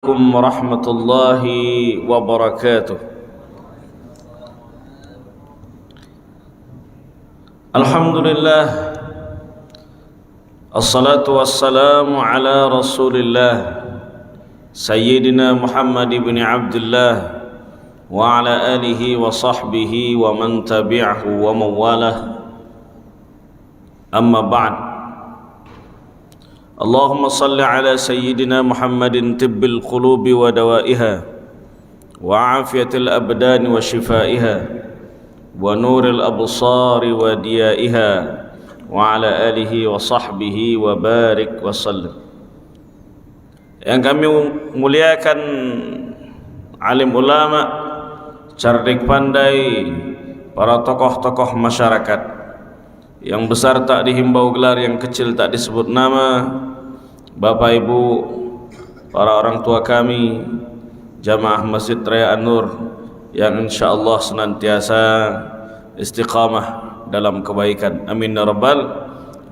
Assalamualaikum warahmatullahi wabarakatuh. Alhamdulillah, assalatu wassalamu ala rasulillah Sayyidina Muhammad ibn Abdullah wa ala alihi wa sahbihi wa man tabi'ahu wa mawalah. Amma ba'd. Allahumma salli ala Sayyidina Muhammadin tibbil qulubi wa dawaiha wa afiyatil abdani wa shifaiha wa nuril absari wa diyaiha wa ala alihi wa sahbihi wa barik wa sallim. Yang kami muliakan alim ulama, cerdik pandai, para tokoh-tokoh masyarakat, yang besar tak dihimbau gelar, yang kecil tak disebut nama, Bapak Ibu, para orang tua kami, jamaah Masjid Raya An-Nur yang insyaallah senantiasa istiqamah dalam kebaikan. Amin ya rabbal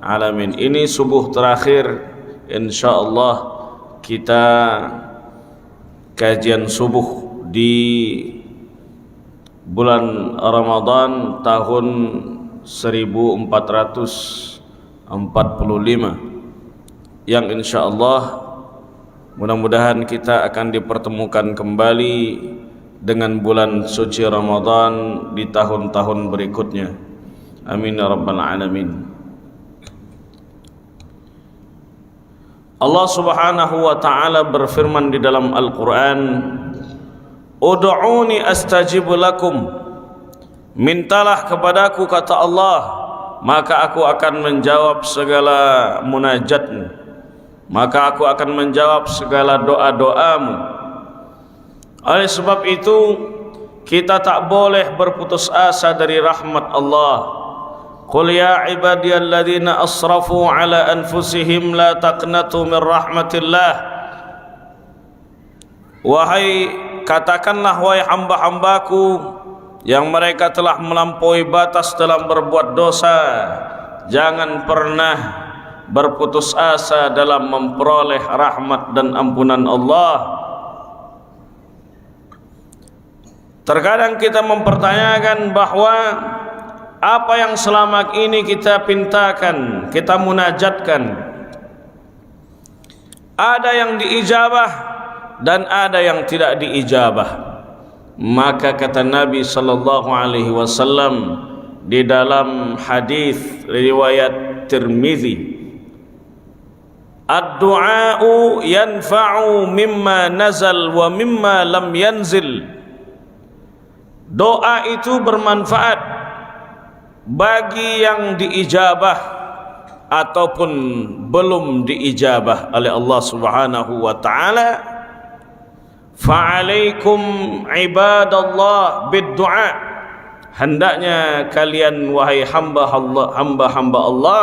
alamin. Ini subuh terakhir insyaallah kita kajian subuh di bulan Ramadan tahun 1445 yang insyaallah mudah-mudahan kita akan dipertemukan kembali dengan bulan suci Ramadan di tahun-tahun berikutnya. Amin ya rabbal alamin. Allah Subhanahu wa taala berfirman di dalam Al-Qur'an, "Ud'uni astajib lakum." Mintalah kepadaku, kata Allah, maka aku akan menjawab segala munajatmu, maka aku akan menjawab segala doa-doamu. Oleh sebab itu kita tak boleh berputus asa dari rahmat Allah. Qul ya ibadiyalladzina asrafu ala anfusihim la taqnatu min rahmatillah. Wahai, katakanlah wahai hamba-hambaku yang mereka telah melampaui batas dalam berbuat dosa, jangan pernah berputus asa dalam memperoleh rahmat dan ampunan Allah. Terkadang kita mempertanyakan bahwa apa yang selama ini kita pintakan, kita munajatkan, ada yang diijabah dan ada yang tidak diijabah. Maka kata Nabi sallallahu alaihi wasallam di dalam hadis riwayat Tirmizi, ad-du'a'u yanfa'u mimma nazal wa mimma lam yanzil. Doa itu bermanfaat bagi yang diijabah ataupun belum diijabah oleh Allah Subhanahu wa taala. Fa'alaikum ibadallah bid-du'a. Hendaknya kalian wahai hamba-hamba Allah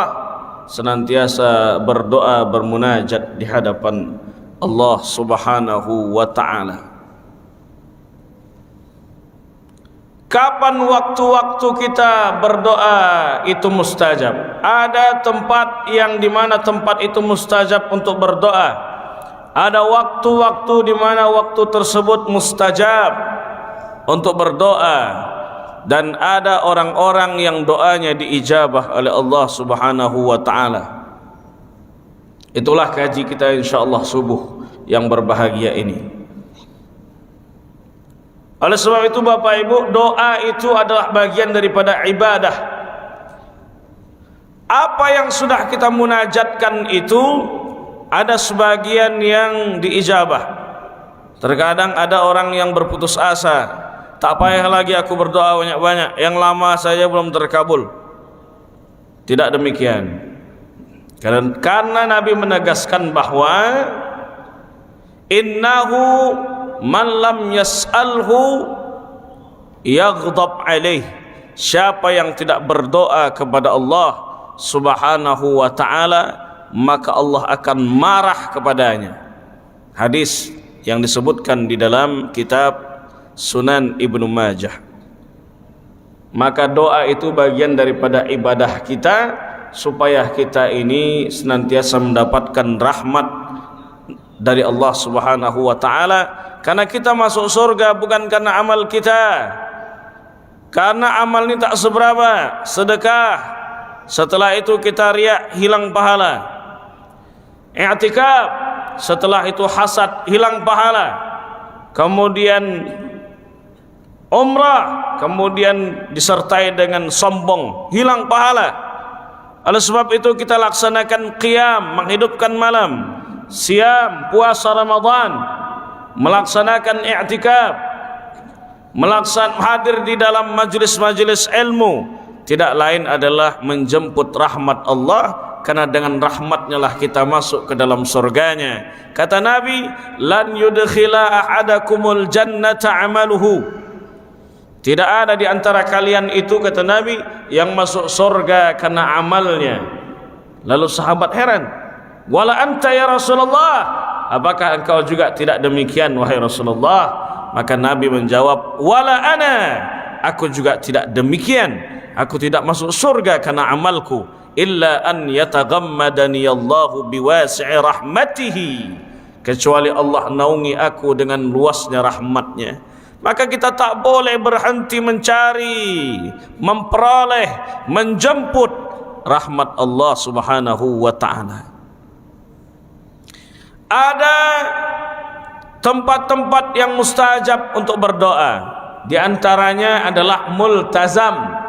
senantiasa berdoa, bermunajat di hadapan Allah Subhanahu wa taala. Kapan waktu-waktu kita berdoa itu mustajab? Ada tempat yang dimana tempat itu mustajab untuk berdoa. Ada waktu-waktu di mana waktu tersebut mustajab untuk berdoa, dan ada orang-orang yang doanya diijabah oleh Allah Subhanahu wa taala. Itulah kaji kita insyaallah subuh yang berbahagia ini. Oleh sebab itu Bapak Ibu, doa itu adalah bagian daripada ibadah. Apa yang sudah kita munajatkan itu ada sebagian yang diijabah. Terkadang ada orang yang berputus asa, tak payah lagi aku berdoa banyak-banyak, yang lama saja belum terkabul. Tidak demikian. Karena Nabi menegaskan bahwa innahu man lam yas'alhu yaghdab alaih. Siapa yang tidak berdoa kepada Allah Subhanahu wa taala, maka Allah akan marah kepadanya. Hadis yang disebutkan di dalam kitab Sunan Ibnu Majah. Maka doa itu bagian daripada ibadah kita, supaya kita ini senantiasa mendapatkan rahmat dari Allah Subhanahu wa taala. Karena kita masuk surga bukan karena amal kita, karena amal ini tak seberapa, sedekah, setelah itu kita riak, hilang pahala. I'tikaf, setelah itu hasad, hilang pahala. Kemudian umrah, kemudian disertai dengan sombong, hilang pahala. Oleh sebab itu kita laksanakan qiyam, menghidupkan malam, siam, puasa Ramadan, melaksanakan i'tikaf, hadir di dalam majlis-majlis ilmu, tidak lain adalah menjemput rahmat Allah, karena dengan rahmatnya lah kita masuk ke dalam surganya. Kata Nabi, lan yudkhila ahadakumul jannata amaluhu, tidak ada di antara kalian itu, kata Nabi, yang masuk surga karena amalnya. Lalu sahabat heran, wala anta ya Rasulullah, apakah engkau juga tidak demikian wahai Rasulullah? Maka Nabi menjawab, wala ana, aku juga tidak demikian. Aku tidak masuk surga karena amalku, illa an yataghammadani Allahu biwasi'i rahmatihi, kecuali Allah naungi aku dengan luasnya rahmatnya. Maka kita tak boleh berhenti mencari, memperoleh, menjemput rahmat Allah Subhanahu wa ta'ala. Ada tempat-tempat yang mustajab untuk berdoa. Di antaranya adalah multazam.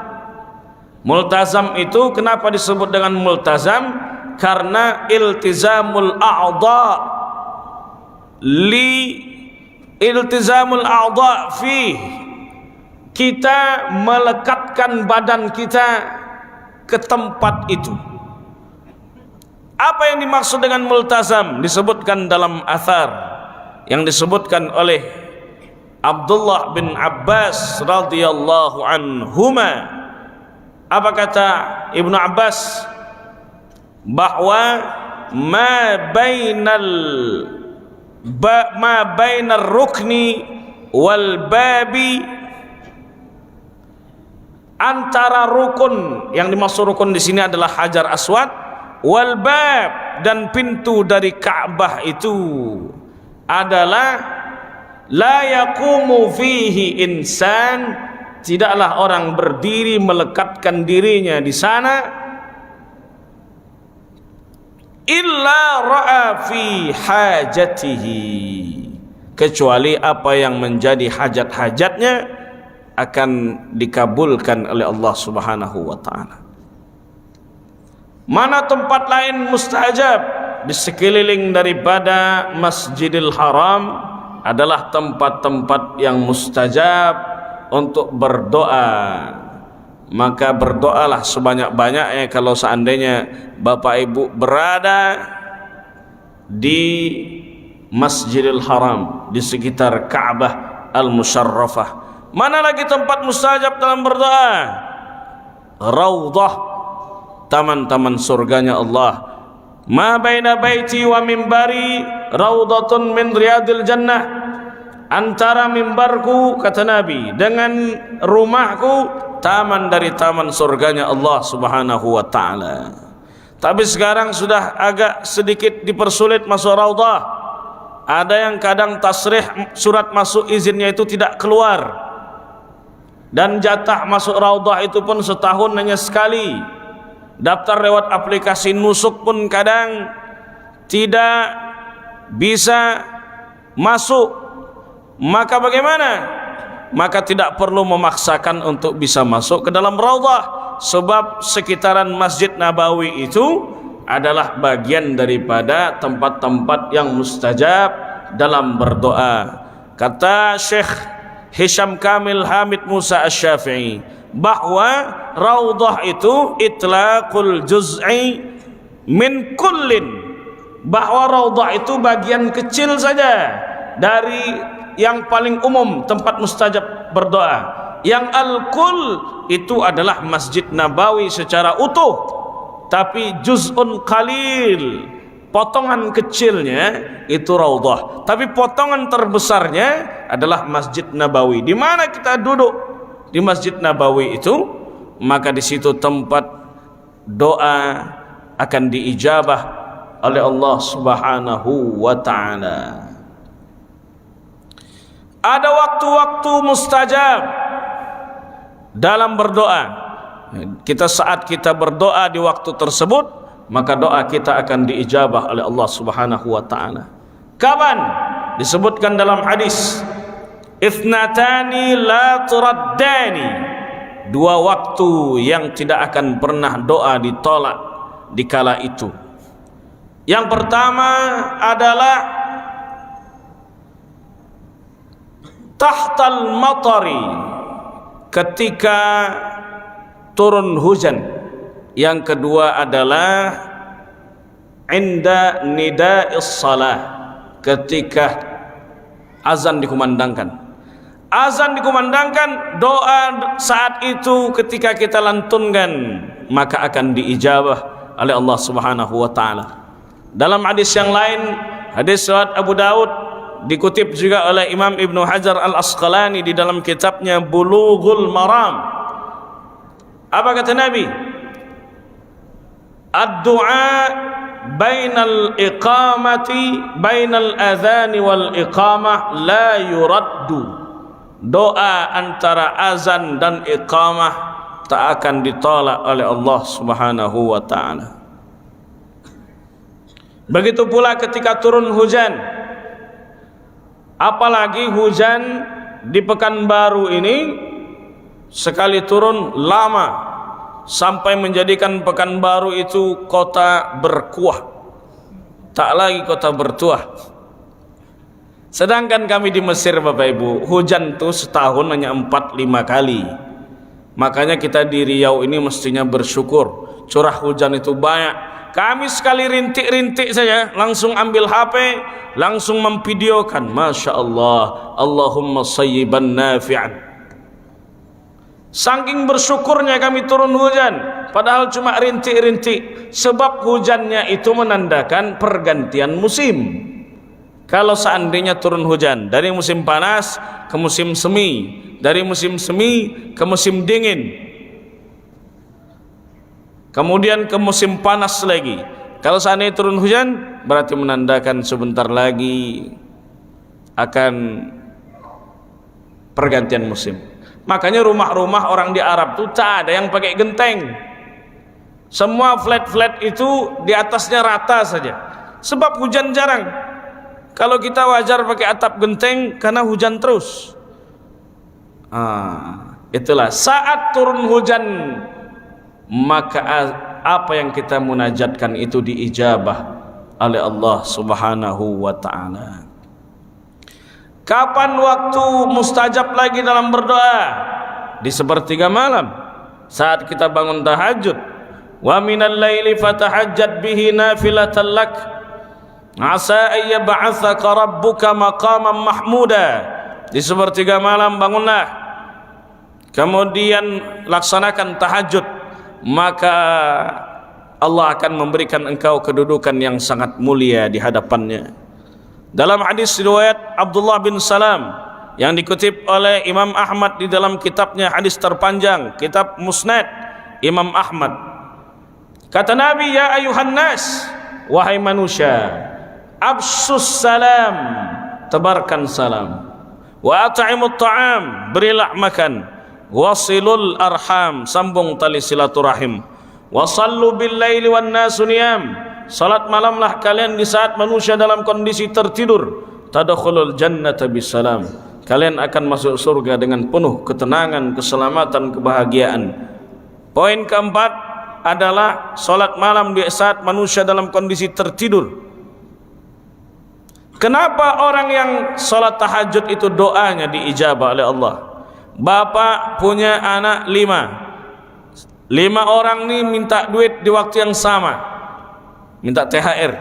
Multazam itu kenapa disebut dengan multazam? Karena iltizamul a'dha iltizamul a'dha fi, kita melekatkan badan kita ke tempat itu. Apa yang dimaksud dengan multazam? Disebutkan dalam athar yang disebutkan oleh Abdullah bin Abbas radhiyallahu anhuma. Apa kata Ibnu Abbas? Bahwa ma bainar rukni wal babi, antara rukun, yang dimaksud rukun di sini adalah Hajar Aswad, wal bab, dan pintu dari Ka'bah itu adalah la yaqumu fihi insan, tidaklah orang berdiri melekatkan dirinya di sana illa ra'a fi hajatihi, kecuali apa yang menjadi hajat-hajatnya akan dikabulkan oleh Allah Subhanahu wa ta'ala. Mana tempat lain mustajab di sekeliling daripada Masjidil Haram adalah tempat-tempat yang mustajab untuk berdoa. Maka berdoalah sebanyak-banyaknya kalau seandainya Bapak Ibu berada di Masjidil Haram, di sekitar Ka'bah Al-Musharrafah. Mana lagi tempat mustajab dalam berdoa? Raudhah, taman-taman surganya Allah. Ma baina baiti wa mimbari raudhatun min riyadil jannah. Antara mimbarku, kata Nabi, dengan rumahku, taman dari taman surganya Allah Subhanahu wa ta'ala. Tapi sekarang sudah agak sedikit dipersulit masuk raudhah. Ada yang kadang tasrih, surat masuk izinnya itu tidak keluar, dan jatah masuk raudhah itu pun setahun hanya sekali. Daftar lewat aplikasi nusuk pun kadang tidak bisa masuk. Maka bagaimana? Maka tidak perlu memaksakan untuk bisa masuk ke dalam raudhah, sebab sekitaran Masjid Nabawi itu adalah bagian daripada tempat-tempat yang mustajab dalam berdoa. Kata Syekh Hisham Kamil Hamid Musa Asy-Syafi'i bahwa raudhah itu itlaqul juz'i min kullin, bahwa raudhah itu bagian kecil saja dari yang paling umum tempat mustajab berdoa. Yang al-kul itu adalah Masjid Nabawi secara utuh, tapi juz'un qalil, potongan kecilnya itu raudhah, tapi potongan terbesarnya adalah Masjid Nabawi. Di mana kita duduk di Masjid Nabawi itu, maka di situ tempat doa akan diijabah oleh Allah Subhanahu wa ta'ala. Ada waktu-waktu mustajab dalam berdoa. Saat kita berdoa di waktu tersebut, maka doa kita akan diijabah oleh Allah Subhanahu wa ta'ala. Kapan? Disebutkan dalam hadis, "Ithnatani la turaddani." Dua waktu yang tidak akan pernah doa ditolak di kala itu. Yang pertama adalah tahtal matari, ketika turun hujan. Yang kedua adalah inda nida'is salah, ketika azan dikumandangkan. Azan dikumandangkan, doa saat itu ketika kita lantunkan maka akan diijabah oleh Allah Subhanahu wa ta'ala. Dalam hadis yang lain, hadis riwayat Abu Daud, dikutip juga oleh Imam Ibnu Hajar Al-Asqalani di dalam kitabnya Bulughul Maram. Apa kata Nabi? Ad-du'a bainal iqamati, bainal adhani wal iqamah la yuraddu. Doa antara azan dan iqamah tak akan ditolak oleh Allah Subhanahu wa ta'ala. Begitu pula ketika turun hujan, apalagi hujan di Pekanbaru ini sekali turun lama, sampai menjadikan Pekanbaru itu kota berkuah, tak lagi kota bertuah. Sedangkan kami di Mesir, Bapak Ibu, hujan tuh setahun hanya 4-5 kali. Makanya kita di Riau ini mestinya bersyukur, curah hujan itu banyak. Kami sekali rintik-rintik saja langsung ambil HP, langsung memvideokan. Masya Allah, Allahumma sayyiban nafi'an. Saking bersyukurnya kami turun hujan, padahal cuma rintik-rintik. Sebab hujannya itu menandakan pergantian musim. Kalau seandainya turun hujan dari musim panas ke musim semi, dari musim semi ke musim dingin, kemudian ke musim panas lagi, kalau seandainya turun hujan berarti menandakan sebentar lagi akan pergantian musim. Makanya rumah-rumah orang di Arab tuh tak ada yang pakai genteng. Semua flat-flat itu di atasnya rata saja. Sebab hujan jarang. Kalau kita wajar pakai atap genteng karena hujan terus. Itulah saat turun hujan, maka apa yang kita munajatkan itu diijabah oleh Allah Subhanahu wa ta'ala. Kapan waktu mustajab lagi dalam berdoa? Di sepertiga malam, saat kita bangun tahajud. Wa minal laili fatahajjad bihi nafilatan lak, asa ayyab'atsaka rabbuka maqaman mahmuda. Di sepertiga malam bangunlah, kemudian laksanakan tahajud, maka Allah akan memberikan engkau kedudukan yang sangat mulia di hadapannya. Dalam hadis riwayat Abdullah bin Salam yang dikutip oleh Imam Ahmad di dalam kitabnya hadis terpanjang, kitab Musnad Imam Ahmad, kata Nabi, ya ayuhan nas, wahai manusia, absus salam, tebarkan salam, wa at'imut ta'am, berilah makan, wasilul arham, sambung tali silaturahim, wasallu bil laili wan nasu niyam, salat malamlah kalian di saat manusia dalam kondisi tertidur, tadkhulul jannata bisalam, kalian akan masuk surga dengan penuh ketenangan, keselamatan, kebahagiaan. Poin keempat adalah salat malam di saat manusia dalam kondisi tertidur. Kenapa orang yang salat tahajud itu doanya diijabah oleh Allah? Bapak punya anak 5 orang nih minta duit di waktu yang sama, minta THR,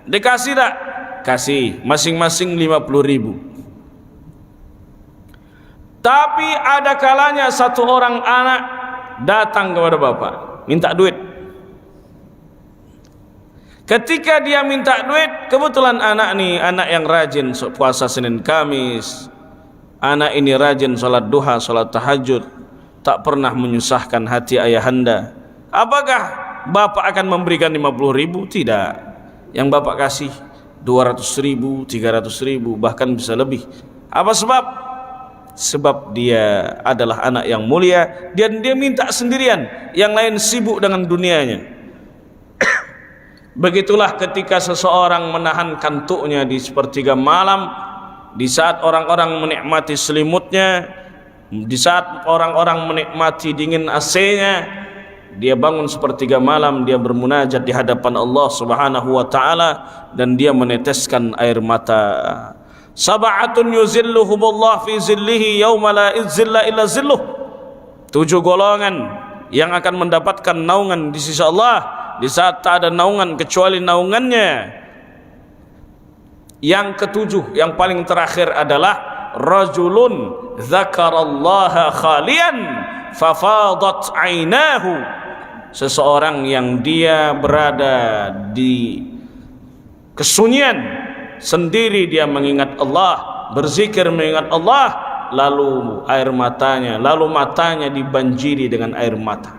dikasih tak? Kasih, masing-masing 50.000. Tapi ada kalanya satu orang anak datang kepada bapak minta duit. Ketika dia minta duit, kebetulan anak nih, anak yang rajin puasa Senin Kamis, anak ini rajin sholat duha, sholat tahajud, tak pernah menyusahkan hati ayahanda. Apakah bapak akan memberikan 50.000? Tidak. yang Bapak kasih 200.000, 300.000, bahkan bisa lebih. Apa sebab? Sebab dia adalah anak yang mulia dan dia minta sendirian, yang lain sibuk dengan dunianya. Begitulah ketika seseorang menahan kantuknya di sepertiga malam, di saat orang-orang menikmati selimutnya, di saat orang-orang menikmati dingin AC-nya, dia bangun sepertiga malam, dia bermunajat di hadapan Allah Subhanahu wa taala dan dia meneteskan air mata. Sab'atun yuzilluhumullah fi zillihi yauma la izzilla illa zilluh. 7 golongan yang akan mendapatkan naungan di sisi Allah di saat tak ada naungan kecuali naungannya. Yang ketujuh, yang paling terakhir adalah rajulun dzakarallaha khalian fafadat ainahu. Seseorang yang dia berada di kesunyian sendiri, dia mengingat Allah, berzikir mengingat Allah, lalu matanya dibanjiri dengan air mata.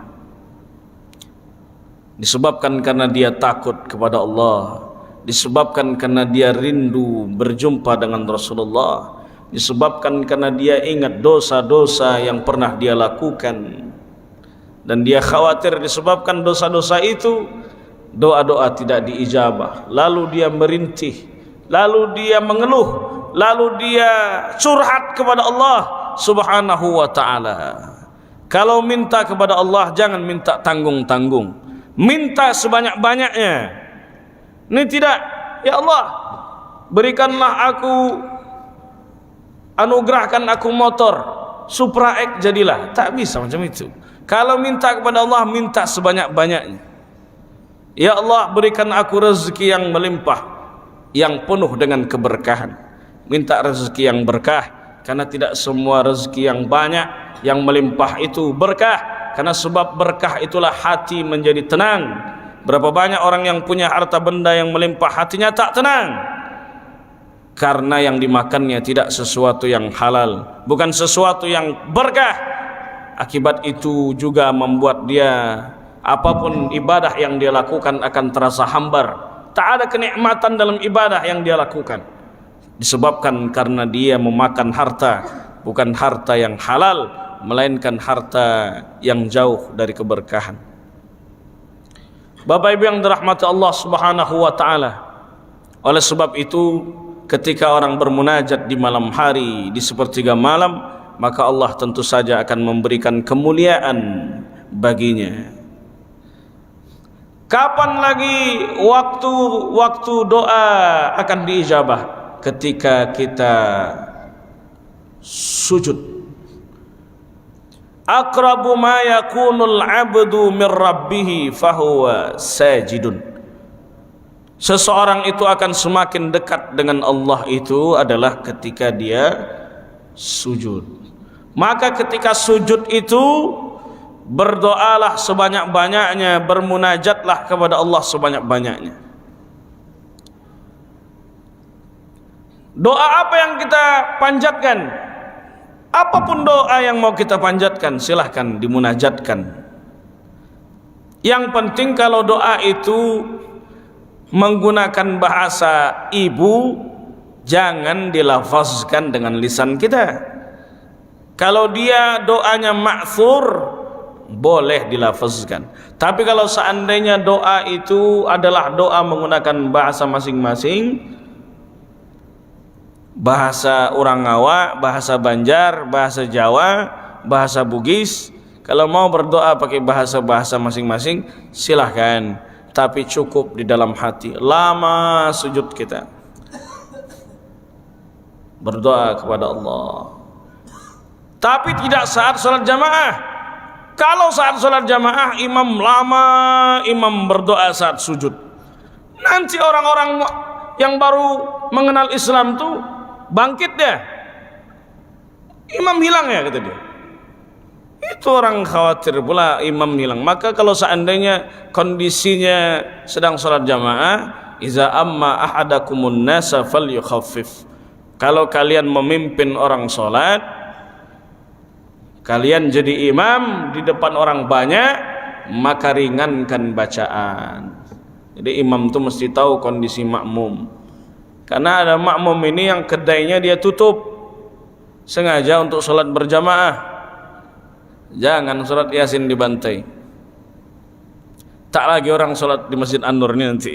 Disebabkan karena dia takut kepada Allah, disebabkan karena dia rindu berjumpa dengan Rasulullah, disebabkan karena dia ingat dosa-dosa yang pernah dia lakukan, dan dia khawatir disebabkan dosa-dosa itu doa-doa tidak diijabah. Lalu dia merintih, lalu dia mengeluh, lalu dia curhat kepada Allah Subhanahu wa ta'ala. Kalau minta kepada Allah jangan minta tanggung-tanggung, minta sebanyak-banyaknya. Ini tidak, ya Allah berikanlah aku, anugerahkan aku motor Supra X jadilah. Tak bisa macam itu. Kalau minta kepada Allah minta sebanyak-banyaknya. Ya Allah berikan aku rezeki yang melimpah, yang penuh dengan keberkahan. Minta rezeki yang berkah, karena tidak semua rezeki yang banyak, yang melimpah itu berkah. Karena sebab berkah itulah hati menjadi tenang. Berapa banyak orang yang punya harta benda yang melimpah, hatinya tak tenang, karena yang dimakannya tidak sesuatu yang halal, bukan sesuatu yang berkah. Akibat itu juga membuat dia, apapun ibadah yang dia lakukan akan terasa hambar. Tak ada kenikmatan dalam ibadah yang dia lakukan, disebabkan karena dia memakan harta, bukan harta yang halal, melainkan harta yang jauh dari keberkahan. Bapak Ibu yang dirahmati Allah Subhanahu wa ta'ala, oleh sebab itu ketika orang bermunajat di malam hari, di sepertiga malam, maka Allah tentu saja akan memberikan kemuliaan baginya. Kapan lagi waktu doa akan diijabah? Ketika kita sujud. Aqrabu ma yakunul 'abdu min rabbih fahuwa sajidun. Seseorang itu akan semakin dekat dengan Allah itu adalah ketika dia sujud. Maka ketika sujud itu berdoalah sebanyak-banyaknya, bermunajatlah kepada Allah sebanyak-banyaknya. Doa apa yang kita panjatkan? Apapun doa yang mau kita panjatkan, silahkan dimunajatkan. Yang penting kalau doa itu menggunakan bahasa ibu, jangan dilafazkan dengan lisan kita. Kalau dia doanya ma'thur, boleh dilafazkan. Tapi kalau seandainya doa itu adalah doa menggunakan bahasa masing-masing, bahasa orang Ngawa, bahasa Banjar, bahasa Jawa, bahasa Bugis, kalau mau berdoa pakai bahasa-bahasa masing-masing silahkan, tapi cukup di dalam hati. Lama sujud kita berdoa kepada Allah, tapi tidak saat sholat jamaah. Kalau saat sholat jamaah imam berdoa saat sujud, nanti orang-orang yang baru mengenal Islam tuh bangkit dia, imam hilang ya kata dia. Itu orang khawatir pula imam hilang. Maka kalau seandainya kondisinya sedang sholat jamaah, iza amma ahadakumun nasa falyukhaffif. Kalau kalian memimpin orang sholat, kalian jadi imam di depan orang banyak, maka ringankan bacaan. Jadi imam itu mesti tahu kondisi makmum. Karena ada makmum ini yang kedainya dia tutup sengaja untuk sholat berjamaah. Jangan sholat Yasin dibantai. Tak lagi orang sholat di Masjid An-Nur ini nanti.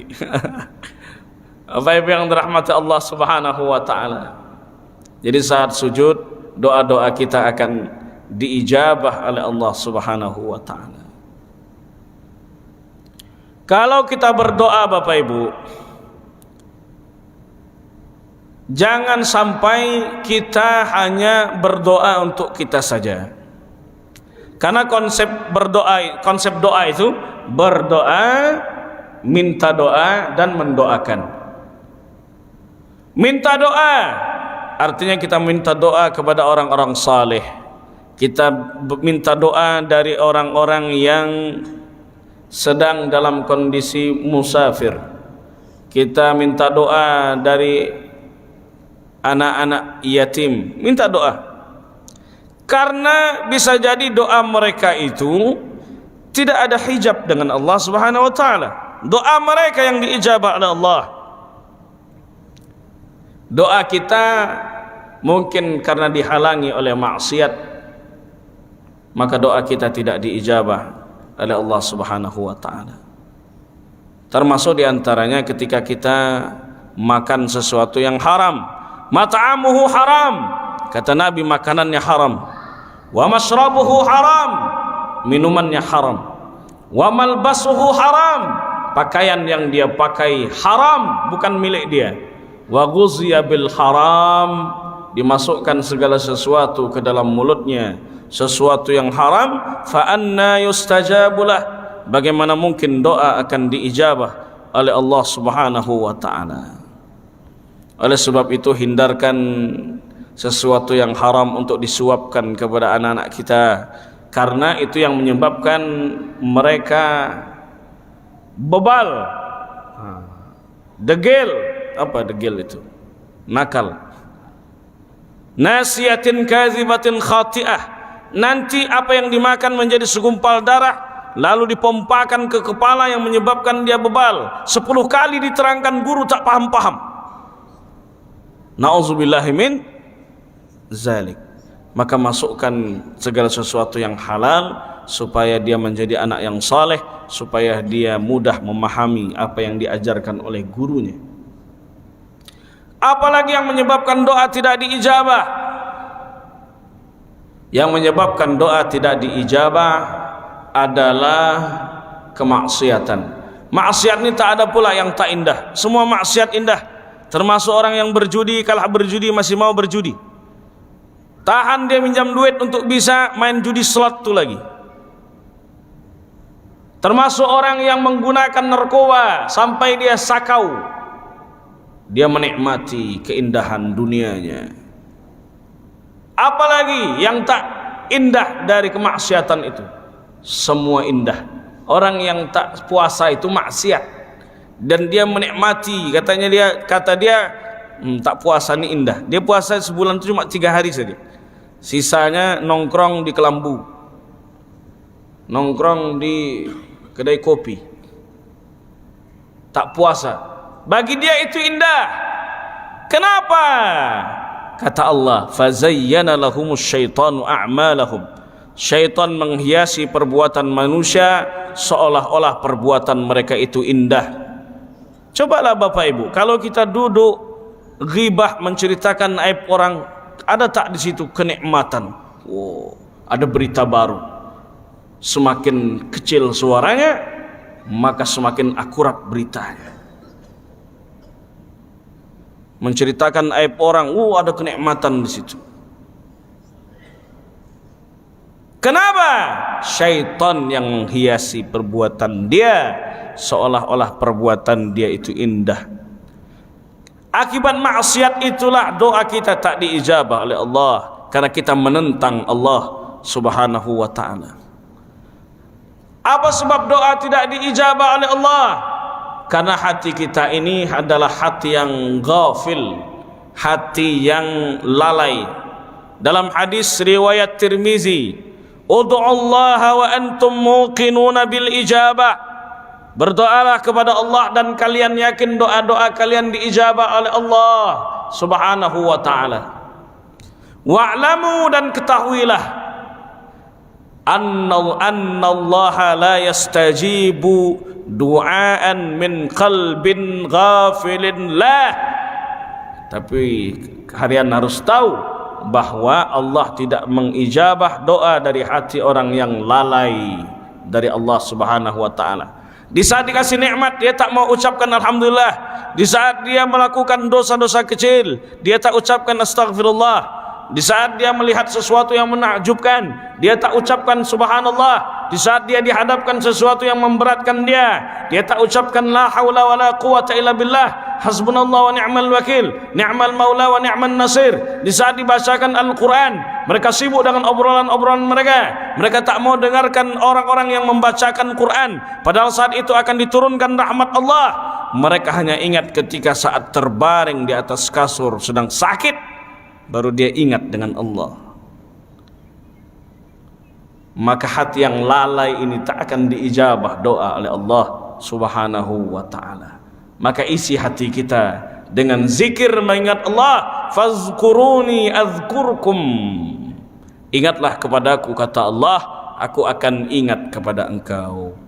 Bapak Ibu yang dirahmati Allah Subhanahu wa taala. Jadi saat sujud, doa-doa kita akan diijabah oleh Allah Subhanahu wa taala. Kalau kita berdoa Bapak Ibu, jangan sampai kita hanya berdoa untuk kita saja. Karena konsep doa itu berdoa, minta doa dan mendoakan. Minta doa artinya kita minta doa kepada orang-orang saleh. Kita minta doa dari orang-orang yang sedang dalam kondisi musafir. Kita minta doa dari anak-anak yatim, minta doa. Karena bisa jadi doa mereka itu tidak ada hijab dengan Allah Subhanahu wa taala. Doa mereka yang diijabah oleh Allah. Doa kita mungkin karena dihalangi oleh maksiat, maka doa kita tidak diijabah oleh Allah Subhanahu wa taala. Termasuk diantaranya ketika kita makan sesuatu yang haram. Mat'amuhu haram, kata Nabi, makanannya haram. Wa mashrabuhu haram, minumannya haram. Wa malbasuhu haram, pakaian yang dia pakai haram, bukan milik dia. Wa ghuziya bil haram, dimasukkan segala sesuatu ke dalam mulutnya, sesuatu yang haram. Fa anna yustajabulah, bagaimana mungkin doa akan diijabah oleh Allah Subhanahu wa taala. Oleh sebab itu hindarkan sesuatu yang haram untuk disuapkan kepada anak-anak kita, karena itu yang menyebabkan mereka bebal, degil. Apa degil itu? Nakal. Nasiyatin kadzibatin khati'ah, nanti apa yang dimakan menjadi segumpal darah lalu dipompakan ke kepala yang menyebabkan dia bebal. 10 kali diterangkan guru tak paham-paham. Na'udzubillahi min zalik. Maka masukkan segala sesuatu yang halal supaya dia menjadi anak yang saleh, supaya dia mudah memahami apa yang diajarkan oleh gurunya. Apalagi yang menyebabkan doa tidak diijabah? Yang menyebabkan doa tidak diijabah adalah kemaksiatan. Maksiat ini tak ada pula yang tak indah. Semua maksiat indah. Termasuk orang yang berjudi, kalah berjudi masih mau berjudi. Tahan dia minjam duit untuk bisa main judi slot tu lagi. Termasuk orang yang menggunakan narkoba sampai dia sakau. Dia menikmati keindahan dunianya. Apalagi yang tak indah dari kemaksiatan itu? Semua indah. Orang yang tak puasa itu maksiat, dan dia menikmati, kata dia tak puasa ini indah. Dia puasa sebulan itu cuma 3 hari saja, sisanya nongkrong di Kelambu, nongkrong di kedai kopi, tak puasa. Bagi dia itu indah. Kenapa? Kata Allah, fazayyana lahumus syaitanu a'malahum. Syaitan menghiasi perbuatan manusia seolah-olah perbuatan mereka itu indah. Cobalah Bapak Ibu, kalau kita duduk ghibah menceritakan aib orang, ada tak di situ kenikmatan? Oh, ada berita baru. Semakin kecil suaranya, maka semakin akurat beritanya. Menceritakan aib orang, ada kenikmatan di situ. Kenapa? Syaitan yang menghiasi perbuatan dia seolah-olah perbuatan dia itu indah. Akibat maksiat itulah doa kita tak diijabah oleh Allah, karena kita menentang Allah Subhanahu wa taala. Apa sebab doa tidak diijabah oleh Allah? Karena hati kita ini adalah hati yang ghafil, hati yang lalai. Dalam hadis riwayat Tirmizi, ud'ullaha wa antum muqinuna bil ijabah. Berdoalah kepada Allah dan kalian yakin doa-doa kalian diijabah oleh Allah Subhanahu wa ta'ala. Wa'lamu, dan ketahuilah, annallaha la yastajibu du'aan min qalbin ghafilin lah. Tapi kalian harus tahu bahwa Allah tidak mengijabah doa dari hati orang yang lalai dari Allah Subhanahu wa ta'ala. Di saat dikasih nikmat dia tak mau ucapkan alhamdulillah. Di saat dia melakukan dosa-dosa kecil dia tak ucapkan astaghfirullah. Di saat dia melihat sesuatu yang menakjubkan dia tak ucapkan subhanallah. Di saat dia dihadapkan sesuatu yang memberatkan dia tak ucapkan la haula wala quwata illa billah, hasbunallah wa ni'mal wakil, ni'mal maula wa ni'man nasir. Di saat dibacakan Al-Quran mereka sibuk dengan obrolan-obrolan mereka. Mereka tak mau dengarkan orang-orang yang membacakan Quran, padahal saat itu akan diturunkan rahmat Allah. Mereka hanya ingat ketika saat terbaring di atas kasur sedang sakit, baru dia ingat dengan Allah. Maka hati yang lalai ini tak akan diijabah doa oleh Allah Subhanahu wa ta'ala. Maka isi hati kita dengan zikir mengingat Allah. Fazkuruni azkurkum. Ingatlah kepadaku, kata Allah, aku akan ingat kepada engkau.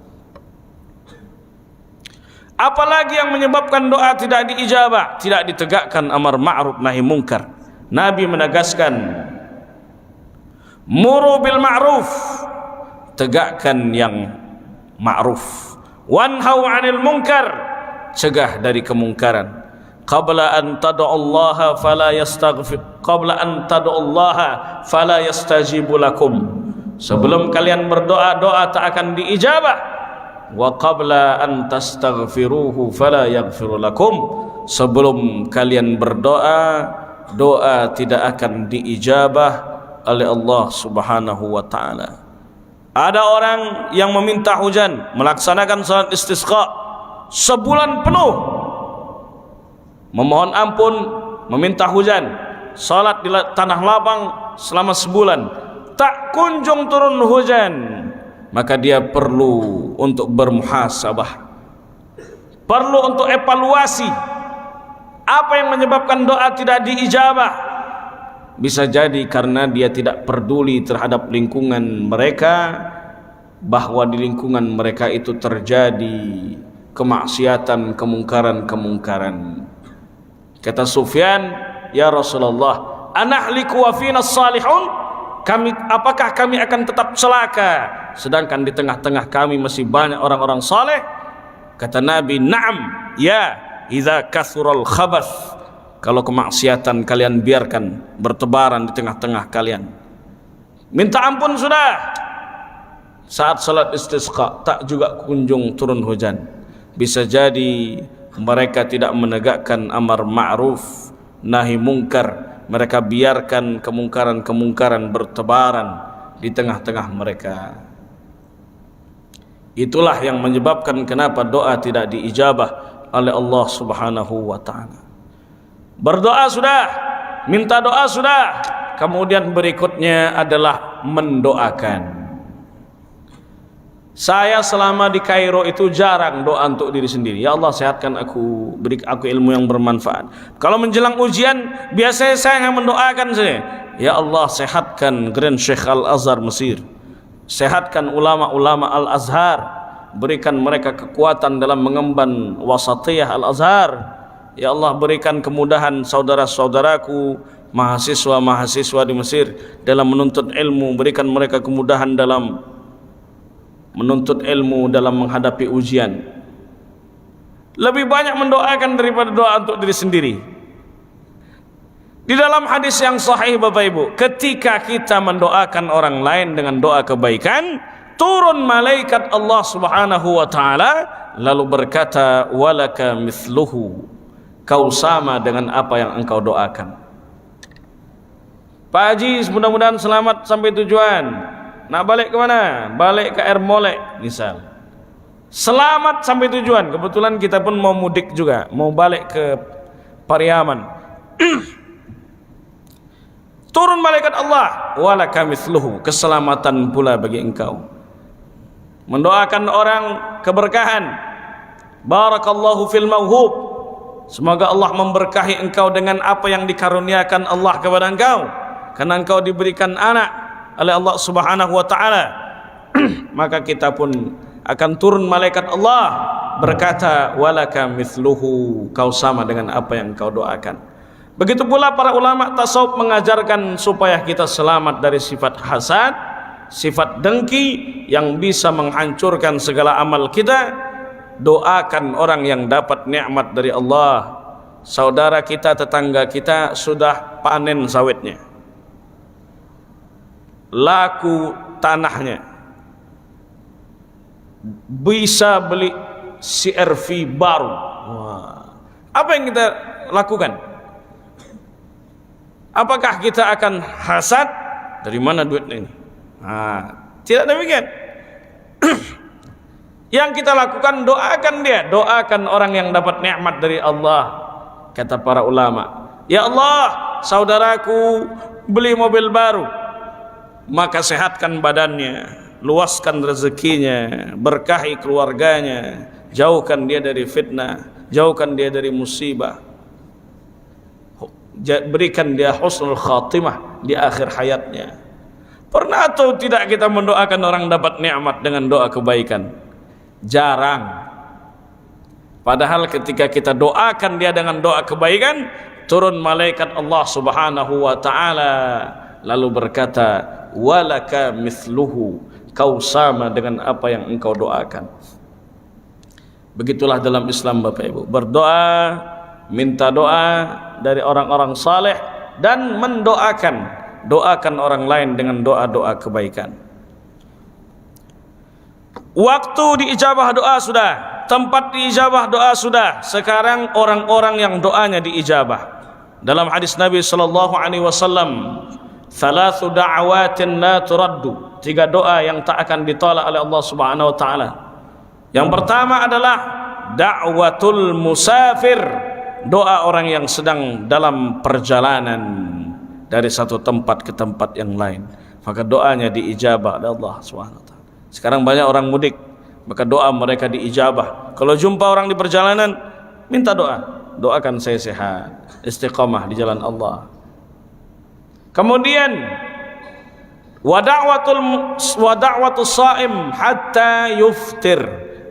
Apalagi yang menyebabkan doa tidak diijabah? Tidak ditegakkan amar ma'ruf nahi mungkar. Nabi menegaskan, muru bil ma'ruf, tegakkan yang ma'ruf, wanhau 'anil munkar, cegah dari kemungkaran. Qabla an tad'ullaha fala yastaghfir, qabla an tad'ullaha fala yastajibu lakum. Sebelum kalian berdoa, doa tak akan diijabah. Wa qabla an tastaghfiruhu fala yaghfiru lakum. Sebelum kalian berdoa, doa tidak akan diijabah oleh Allah Subhanahu wa ta'ala. Ada orang yang meminta hujan, melaksanakan salat istisqa sebulan penuh, memohon ampun, meminta hujan, salat di tanah lapang selama sebulan, tak kunjung turun hujan. Maka dia perlu untuk bermuhasabah, perlu untuk evaluasi. Apa yang menyebabkan doa tidak diijabah? Bisa jadi karena dia tidak peduli terhadap lingkungan mereka, bahwa di lingkungan mereka itu terjadi kemaksiatan, kemungkaran. Kata Sufyan, ya Rasulullah, anahliku wa fina salihun? Apakah kami akan tetap celaka sedangkan di tengah-tengah kami masih banyak orang-orang saleh? Kata Nabi, na'am, ya, idza kathural khabath. Kalau kemaksiatan kalian biarkan bertebaran di tengah-tengah kalian. Minta ampun sudah. Saat salat istisqa tak juga kunjung turun hujan. Bisa jadi mereka tidak menegakkan amar ma'ruf nahi mungkar. Mereka biarkan kemungkaran-kemungkaran bertebaran di tengah-tengah mereka. Itulah yang menyebabkan kenapa doa tidak diijabah oleh Allah Subhanahu wa ta'ala. Berdoa sudah, minta doa sudah, kemudian berikutnya adalah mendoakan. Saya selama di Kairo itu jarang doa untuk diri sendiri. Ya Allah, sehatkan aku, beri aku ilmu yang bermanfaat. Kalau menjelang ujian, biasanya saya yang mendoakan saya. Ya Allah, sehatkan Grand Sheikh Al-Azhar Mesir. Sehatkan ulama-ulama Al-Azhar. Berikan mereka kekuatan dalam mengemban wasatiyah Al-Azhar. Ya Allah, berikan kemudahan saudara-saudaraku, mahasiswa-mahasiswa di Mesir dalam menuntut ilmu. Berikan mereka kemudahan dalam menuntut ilmu, dalam menghadapi ujian. Lebih banyak mendoakan daripada doa untuk diri sendiri. Di dalam hadis yang sahih Bapak Ibu, ketika kita mendoakan orang lain dengan doa kebaikan, turun malaikat Allah Subhanahu wa ta'ala lalu berkata, walaka mithluhu, kau sama dengan apa yang engkau doakan. Pak Haji, mudah-mudahan selamat sampai tujuan. Nak balik ke mana? Balik ke Air Molek misal. Selamat sampai tujuan. Kebetulan kita pun mau mudik juga, mau balik ke Pariaman. Turun malaikat Allah, walaka mithluhu, keselamatan pula bagi engkau. Mendoakan orang keberkahan, Barakallahu fil mauhub. Semoga Allah memberkahi engkau dengan apa yang dikaruniakan Allah kepada engkau, karena engkau diberikan anak oleh Allah Subhanahu wa taala. Maka kita pun akan turun malaikat Allah berkata, walaka mithluhu, kau sama dengan apa yang kau doakan. Begitu pula para ulama tasawuf mengajarkan supaya kita selamat dari sifat hasad, sifat dengki yang bisa menghancurkan segala amal kita. Doakan orang yang dapat nikmat dari Allah. Saudara kita, tetangga kita sudah panen sawitnya, laku tanahnya, bisa beli CRV baru. Wah. Apa yang kita lakukan? Apakah kita akan hasad? Dari mana duitnya ini? Tidak demikian. Yang kita lakukan, doakan dia, doakan orang yang dapat nikmat dari Allah. Kata para ulama, ya Allah, saudaraku beli mobil baru, maka sehatkan badannya, luaskan rezekinya, berkahi keluarganya, jauhkan dia dari fitnah, jauhkan dia dari musibah, berikan dia husnul khatimah di akhir hayatnya. Pernah atau tidak kita mendoakan orang dapat nikmat dengan doa kebaikan? Jarang. Padahal ketika kita doakan dia dengan doa kebaikan, turun malaikat Allah Subhanahu wa taala lalu berkata, walaka mithluhu, kau sama dengan apa yang engkau doakan. Begitulah dalam Islam Bapak Ibu, berdoa, minta doa dari orang-orang saleh, dan doakan orang lain dengan doa-doa kebaikan. Waktu diijabah doa sudah, tempat diijabah doa sudah. Sekarang orang-orang yang doanya diijabah. Dalam hadis Nabi sallallahu alaihi wasallam, "Thalathu da'awatin la turaddu." 3 doa yang tak akan ditolak oleh Allah Subhanahu wa taala. Yang pertama adalah da'watul musafir, doa orang yang sedang dalam perjalanan dari satu tempat ke tempat yang lain, maka doanya diijabah oleh Allah Subhanahu wa taala. Sekarang banyak orang mudik, maka doa mereka diijabah. Kalau jumpa orang di perjalanan, minta doa, doakan saya sehat, istiqamah di jalan Allah. Kemudian wa da'watus shaim hatta yuftir,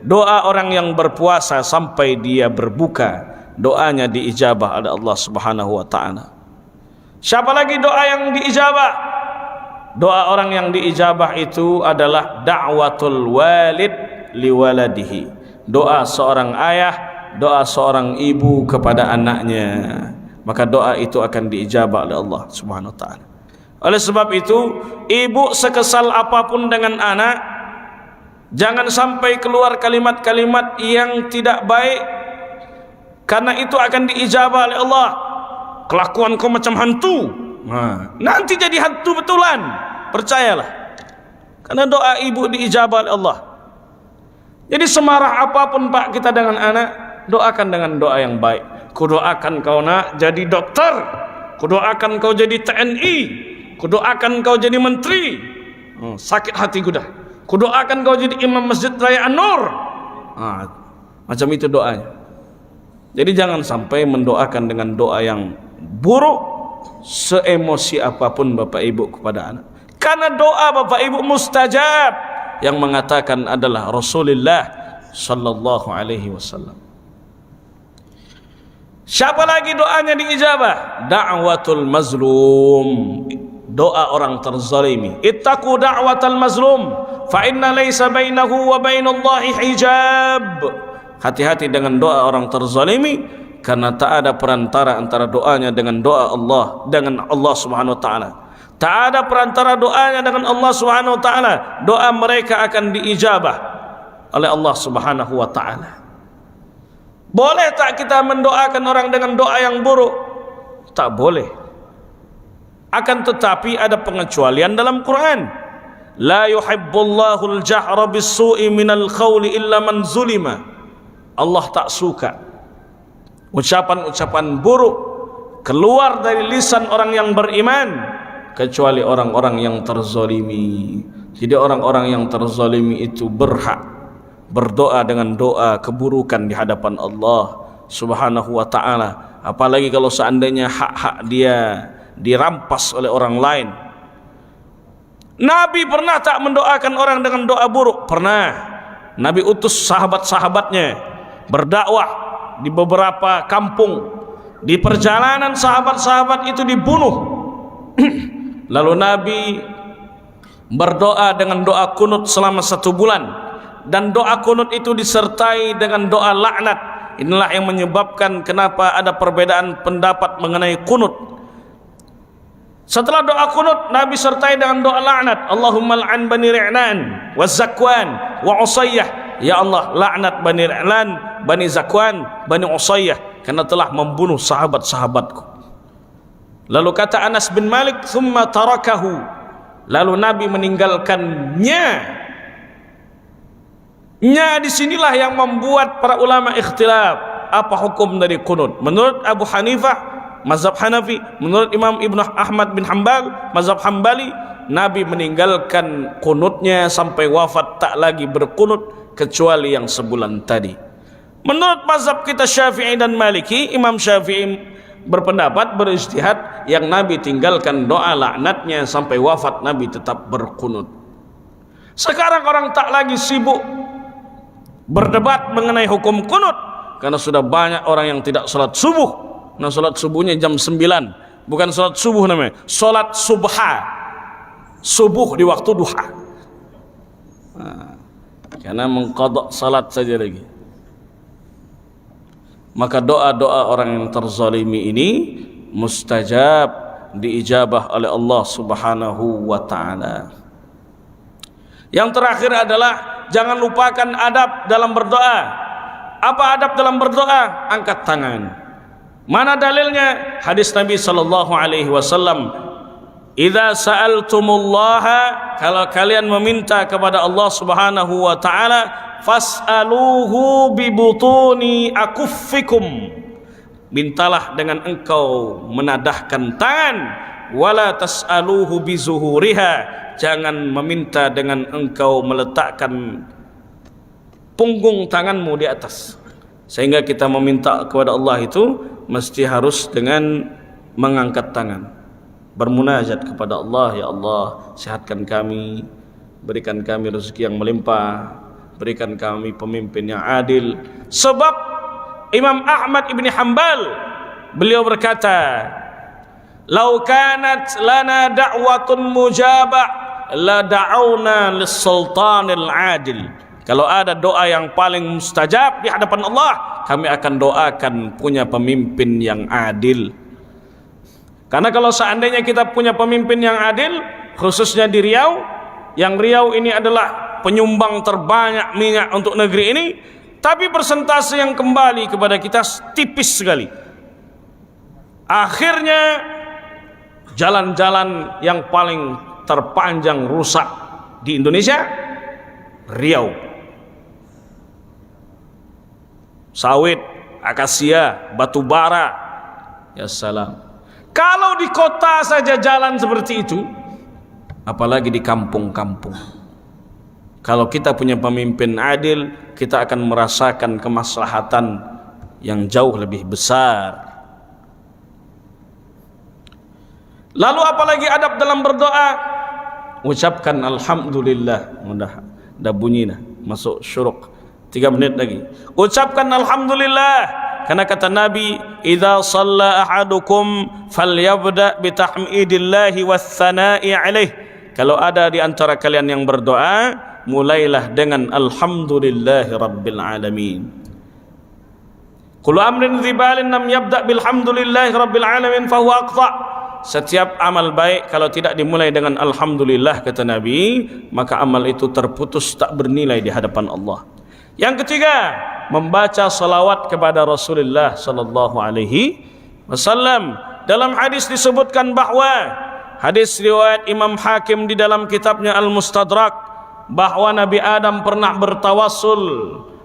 doa orang yang berpuasa sampai dia berbuka, doanya diijabah oleh Allah Subhanahu wa taala. Siapa lagi doa yang diijabah? Doa orang yang diijabah itu adalah da'watul walid liwaladihi, doa seorang ayah, doa seorang ibu kepada anaknya, maka doa itu akan diijabah oleh Allah Subhanahu wa taala. Oleh sebab itu, ibu sekesal apapun dengan anak, jangan sampai keluar kalimat-kalimat yang tidak baik, karena itu akan diijabah oleh Allah. Kelakuan kau macam hantu, nanti jadi hantu betulan, percayalah, karena doa ibu diijabah oleh Allah. Jadi semarah apapun Pak kita dengan anak, doakan dengan doa yang baik. Kudoakan kau nak jadi dokter, kudoakan kau jadi TNI, kudoakan kau jadi menteri, sakit hati kuda, kudoakan kau jadi imam Masjid Raya An-Nur. Macam itu doanya. Jadi jangan sampai mendoakan dengan doa yang buruk, seemosi apapun Bapak Ibu kepada anak. Karena doa Bapak Ibu mustajab, yang mengatakan adalah Rasulullah sallallahu alaihi wasallam. Siapa lagi doanya diijabah? Da'watul mazlum, doa orang terzalimi. Ittaqu da'watal mazlum fa inna laysa bainahu wa bainallahi hijab. Hati-hati dengan doa orang terzalimi, karena tak ada perantara antara doanya dengan doa Allah, dengan Allah Subhanahu wa taala. Tak ada perantara doanya dengan Allah Subhanahu wa taala. Doa mereka akan diijabah oleh Allah Subhanahu wa taala. Boleh tak kita mendoakan orang dengan doa yang buruk? Tak boleh. Akan tetapi ada pengecualian dalam Quran. La yuhibbullahu al-jahra bis-su'i minal qawli illa man zulima. Allah tak suka ucapan-ucapan buruk keluar dari lisan orang yang beriman, kecuali orang-orang yang terzalimi. Jadi orang-orang yang terzalimi itu berhak berdoa dengan doa keburukan di hadapan Allah Subhanahu wa ta'ala. Apalagi kalau seandainya hak-hak dia dirampas oleh orang lain. Nabi pernah tak mendoakan orang dengan doa buruk? Pernah. Nabi utus sahabat-sahabatnya berdakwah di beberapa kampung. Di perjalanan sahabat-sahabat itu dibunuh. Lalu Nabi berdoa dengan doa kunut selama 1 bulan, dan doa kunut itu disertai dengan doa laknat. Inilah yang menyebabkan kenapa ada perbedaan pendapat mengenai kunut. Setelah doa kunut, Nabi sertai dengan doa laknat. Allahumma la'an bani Ri'lan wa Zakwan wa Usayyah. Ya Allah, laknat bani Ri'lan, bani Zakwan, bani Usayyah, karena telah membunuh sahabat-sahabatku. Lalu kata Anas bin Malik, thumma tarakahu. Lalu Nabi meninggalkannya. Nya disinilah yang membuat para ulama ikhtilaf. Apa hukum dari kunut? Menurut Abu Hanifah, mazhab Hanafi, menurut Imam Ibnu Ahmad bin Hanbal, mazhab Hambali, Nabi meninggalkan kunutnya sampai wafat, tak lagi berkunut kecuali yang sebulan tadi. Menurut mazhab kita Syafi'i dan Maliki, Imam Syafi'i berpendapat, berijtihad, yang Nabi tinggalkan doa laknatnya sampai wafat, Nabi tetap berkunut. Sekarang orang tak lagi sibuk berdebat mengenai hukum kunut, karena sudah banyak orang yang tidak salat subuh. Nah, salat subuhnya jam 9, bukan salat subuh namanya, salat subha, subuh di waktu duha. Nah, karena mengqadha salat saja lagi. Maka doa-doa orang yang terzalimi ini mustajab, diijabah oleh Allah Subhanahu wa ta'ala. Yang terakhir adalah jangan lupakan adab dalam berdoa. Apa adab dalam berdoa? Angkat tangan. Mana dalilnya? Hadis Nabi sallallahu alaihi wasallam, "Idza sa'altumullaha," kalau kalian meminta kepada Allah Subhanahu wa taala, "fas'aluhu bi butuni akuffikum." Mintalah dengan engkau menadahkan tangan, wala tas'aluhu bi zuhuriha. Jangan meminta dengan engkau meletakkan punggung tanganmu di atas. Sehingga kita meminta kepada Allah itu mesti harus dengan mengangkat tangan, bermunajat kepada Allah. Ya Allah, sehatkan kami, berikan kami rezeki yang melimpah, berikan kami pemimpin yang adil. Sebab Imam Ahmad ibn Hanbal, beliau berkata, "Lau kanat lana da'watun mujabah la da'awna lis-sultanil adil." Kalau ada doa yang paling mustajab di hadapan Allah, kami akan doakan punya pemimpin yang adil. Karena kalau seandainya kita punya pemimpin yang adil, khususnya di Riau, yang Riau ini adalah penyumbang terbanyak minyak untuk negeri ini, tapi persentase yang kembali kepada kita tipis sekali. Akhirnya jalan-jalan yang paling terpanjang rusak di Indonesia, Riau. Sawit, akasia, batu bara, ya salam. Kalau di kota saja jalan seperti itu, apalagi di kampung-kampung. Kalau kita punya pemimpin adil, kita akan merasakan kemaslahatan yang jauh lebih besar. Lalu apalagi adab dalam berdoa? Ucapkan alhamdulillah. Dah bunyi dah, masuk syuruk. 3 menit lagi. Ucapkan alhamdulillah, karena kata Nabi, "Idza shalla ahadukum falyabda bi tahmidillahi wath-thana'i alaih." Kalau ada di antara kalian yang berdoa, mulailah dengan alhamdulillahi rabbil alamin. Kullu amrin dzibalin lam yabda bilhamdulillahi rabbil alamin fa huwa aqta. Setiap amal baik kalau tidak dimulai dengan alhamdulillah, kata Nabi, maka amal itu terputus, tak bernilai di hadapan Allah. Yang ketiga, membaca salawat kepada Rasulullah sallallahu alaihi wasallam. Dalam hadis disebutkan bahwa, hadis riwayat Imam Hakim di dalam kitabnya Al-Mustadrak, bahwa Nabi Adam pernah bertawassul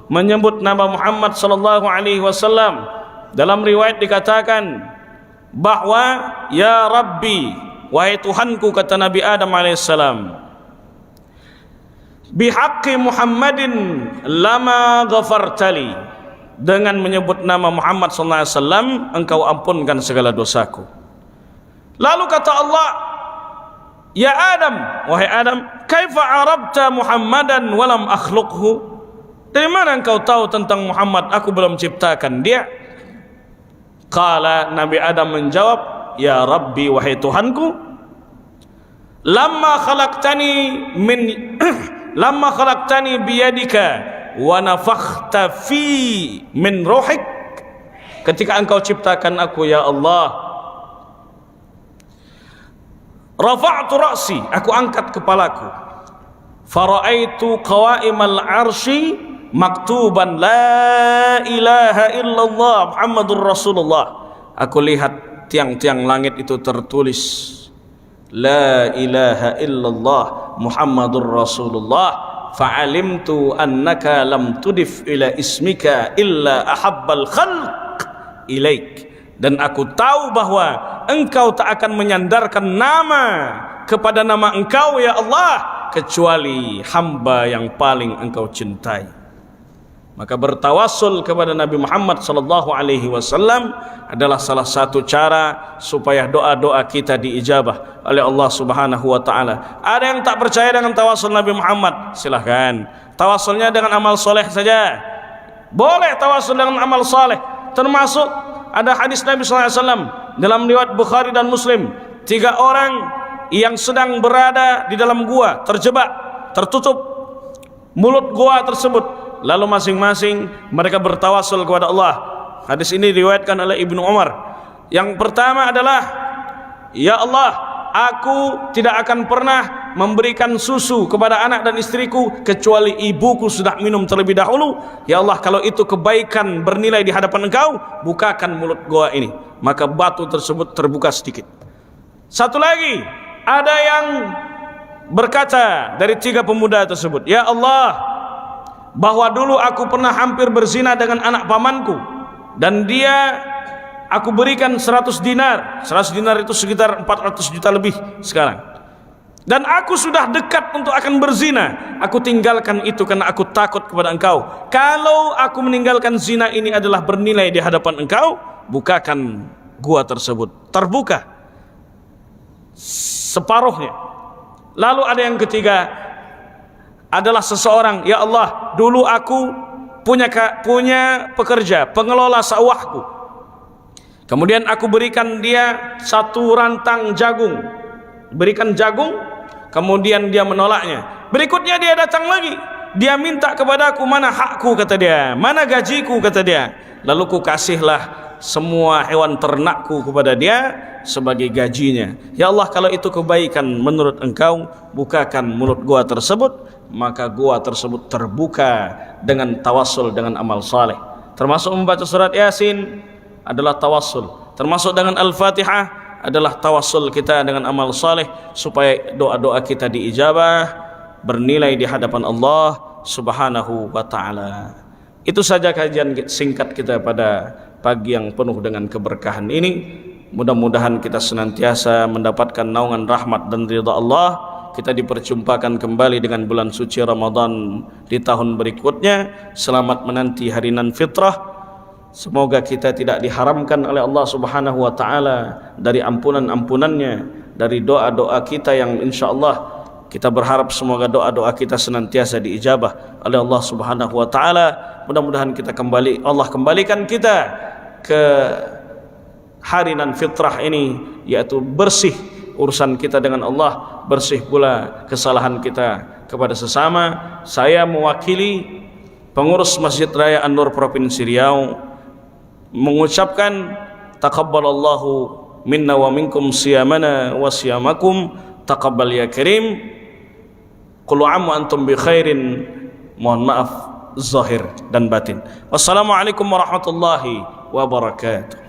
menyebut nama Muhammad sallallahu alaihi wasallam. Dalam riwayat dikatakan bahwa, "Ya Rabbi, wahai Tuhanku," kata Nabi Adam alaihissalam, bihaqqi Muhammadin lama ghafartali, dengan menyebut nama Muhammad sallallahu alaihi wasallam engkau ampunkan segala dosaku. Lalu kata Allah, ya Adam, wahai Adam, kaifa arabta Muhammadan walam akhluqhu, dari mana engkau tahu tentang Muhammad, aku belum ciptakan dia? Qala, Nabi Adam menjawab, ya Rabbi, wahai Tuhanku, lamma khalaqtani biyadika wa nafakhta fi min ruhik, ketika engkau ciptakan aku ya Allah, rafa'tu ra'si, aku angkat kepalaku, fara'aitu qawaimal arsy maktuban la ilaha illallah Muhammadur Rasulullah, aku lihat tiang-tiang langit itu tertulis la ilaha illallah Muhammadur Rasulullah, fa'alimtu annaka lam tudif ila ismika illa ahabbal khalq ilaik, dan aku tahu bahwa engkau tak akan menyandarkan nama kepada nama engkau ya Allah kecuali hamba yang paling engkau cintai. Maka bertawassul kepada Nabi Muhammad sallallahu alaihi wasallam adalah salah satu cara supaya doa-doa kita diijabah oleh Allah Subhanahu wa taala. Ada yang tak percaya dengan tawassul Nabi Muhammad, silahkan tawassulnya dengan amal soleh saja. Boleh tawassul dengan amal soleh, termasuk ada hadis Nabi sallallahu alaihi wasallam dalam riwayat Bukhari dan Muslim, 3 orang yang sedang berada di dalam gua, terjebak, tertutup mulut gua tersebut, lalu masing-masing mereka bertawassul kepada Allah. Hadis ini diriwayatkan oleh Ibnu Umar. Yang pertama adalah, ya Allah, aku tidak akan pernah memberikan susu kepada anak dan istriku kecuali ibuku sudah minum terlebih dahulu. Ya Allah, kalau itu kebaikan bernilai di hadapan engkau, bukakan mulut gua ini. Maka batu tersebut terbuka sedikit. Satu lagi, ada yang berkata dari 3 pemuda tersebut, ya Allah, bahwa dulu aku pernah hampir berzina dengan anak pamanku, dan dia aku berikan 100 dinar. 100 dinar itu sekitar 400 juta lebih sekarang. Dan aku sudah dekat untuk akan berzina. Aku tinggalkan itu karena aku takut kepada engkau. Kalau aku meninggalkan zina ini adalah bernilai di hadapan engkau, bukakan gua tersebut. Terbuka separuhnya. Lalu ada yang ketiga, adalah seseorang, ya Allah, dulu aku punya pekerja, pengelola sawahku. Kemudian aku berikan dia 1 rantang jagung, berikan jagung, kemudian dia menolaknya. Berikutnya dia datang lagi, dia minta kepadaku, mana hakku, kata dia, mana gajiku, kata dia. Lalu ku kasihlah semua hewan ternakku kepada dia sebagai gajinya. Ya Allah, kalau itu kebaikan menurut engkau, bukakan mulut gua tersebut. Maka gua tersebut terbuka dengan tawassul dengan amal saleh. Termasuk membaca surat Yasin adalah tawassul. Termasuk dengan Al-Fatihah adalah tawassul kita dengan amal saleh, supaya doa-doa kita diijabah, bernilai di hadapan Allah Subhanahu wa taala. Itu saja kajian singkat kita pada pagi yang penuh dengan keberkahan ini. Mudah-mudahan kita senantiasa mendapatkan naungan rahmat dan ridha Allah. Kita diperjumpakan kembali dengan bulan suci Ramadan di tahun berikutnya. Selamat menanti hari nan fitrah. Semoga kita tidak diharamkan oleh Allah Subhanahu wa taala dari ampunan-ampunannya, dari doa-doa kita yang insyaallah kita berharap semoga doa-doa kita senantiasa diijabah oleh Allah Subhanahu wa taala. Mudah-mudahan kita Allah kembalikan kita ke hari nan fitrah ini, yaitu bersih urusan kita dengan Allah, bersih pula kesalahan kita kepada sesama. Saya mewakili pengurus Masjid Raya An-Nur Provinsi Riau mengucapkan taqabbalallahu minna wa minkum siyamana wa siyamakum, taqabbal ya karim, qul amu antum bi khairin, mohon maaf zahir dan batin. Wassalamualaikum warahmatullahi wabarakatuh.